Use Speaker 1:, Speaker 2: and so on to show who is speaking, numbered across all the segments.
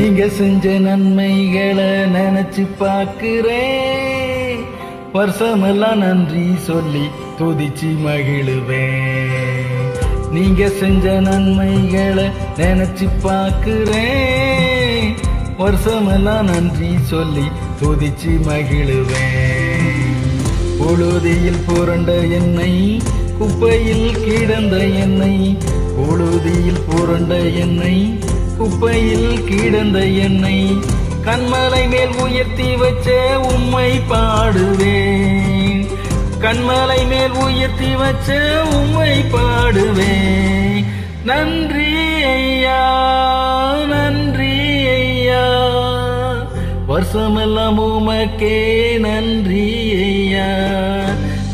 Speaker 1: நீங்க செஞ்ச நன்மைகளை நினைச்சு பார்க்கிறேன். வருஷமெல்லாம் நன்றி சொல்லி துதிச்சு மகிழுவேன். நீங்க செஞ்ச நன்மைகளை நினைச்சு பார்க்கிறேன். வருஷமெல்லாம் நன்றி சொல்லி துதிச்சு மகிழுவேன். புழுதியில் புரண்ட என்னை, குப்பையில் கிடந்த என்னை, புழுதியில் புரண்ட என்னை, குப்பையில் கிடந்த என்னை கண்மலை மேல் உயர்த்தி வச்ச உம்மை பாடுவேன். கண்மலை மேல் உயர்த்தி வச்ச உம்மை பாடுவேன். நன்றி ஐயா, நன்றி ஐயா, வருஷமெல்லாம் உமக்கே நன்றி ஐயா.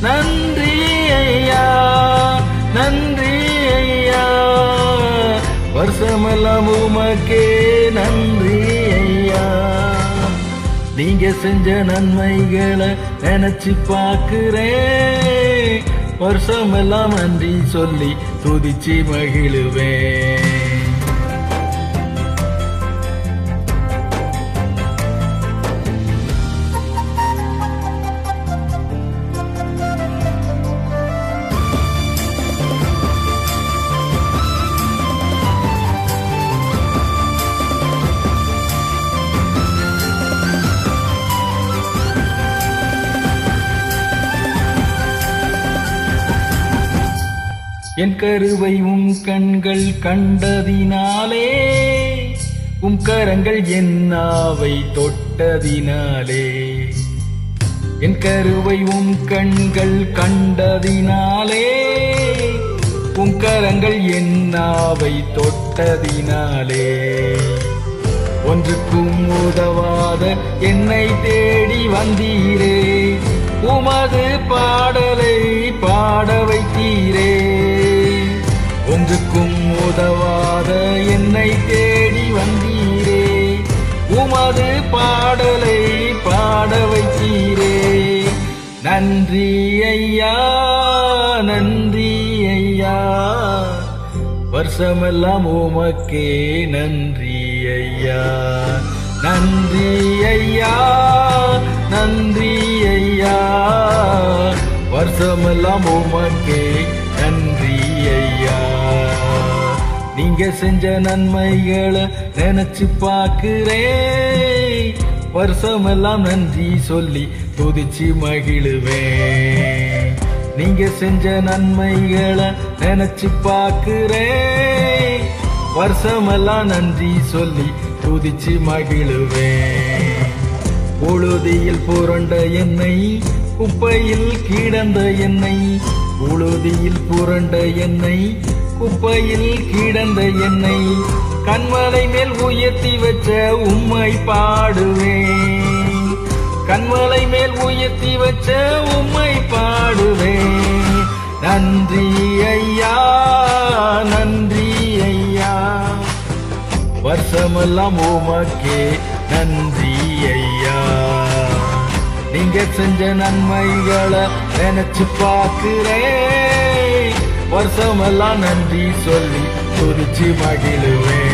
Speaker 1: நன்றி ஐயா, நன்றி ஐயா, வருஷமெல்லாம் உமக்கே நன்றி ஐயா. நீங்க செஞ்ச நன்மைகளை நினைச்சு பார்க்கிறேன். வருஷமெல்லாம் நன்றி சொல்லி துதிச்சு மகிழுவேன். என் கருவை உம் கண்கள் கண்டதினாலே, உம் கரங்கள் என் நாவை தொட்டதினாலே. என் கருவை உம் கண்கள் கண்டதினாலே, உம் கரங்கள் என் நாவை தொட்டதினாலே. ஒன்றுக்கும் உதவாத என்னை தேடி வந்தீரே, உமது பாடலை பாட வைத்தீரே. ஒன்றுக்கும் உதவாத என்னை தேடி வந்தீரே, உமது பாடலை பாட வைத்தீரே. நன்றி ஐயா, நன்றி ஐயா, வருஷமெல்லாம் உமக்கே நன்றி ஐயா. நன்றி ஐயா, நன்றி ஐயா, வருஷமெல்லாம் உமக்கே நன்றி ஐயா. நீங்க செஞ்ச நன்மைகளை நினைச்சு பார்க்கிறேன். வருஷமெல்லாம் நன்றி சொல்லி துதிச்சு மகிழுவேன். நீங்க செஞ்ச நன்மைகளை நினைச்சு பார்க்கிறேன். வருஷமெல்லாம் நன்றி சொல்லி துதிச்சு மகிழுவேன். புழுதியில் புரண்ட என்னை, குப்பையில் கிடந்த என்னை, புழுதியில் புரண்ட என்னை, குப்பையில் கிடந்த என்னை கண்மலை மேல் உயர்த்தி வச்ச உம்மை பாடுவேன். கண்மலை மேல் உயர்த்தி வச்ச உம்மை பாடுவேன். நன்றி ஐயா, நன்றி ஐயா, வருஷமெல்லாம் உமக்கே நன்றி ஐயா. நீங்க செஞ்ச நன்மைகளை நினைச்சு பார்க்கிறேன். வருஷமெல்லாம் நன்றி சொல்லி துதிச்சு மகிழுவேன்.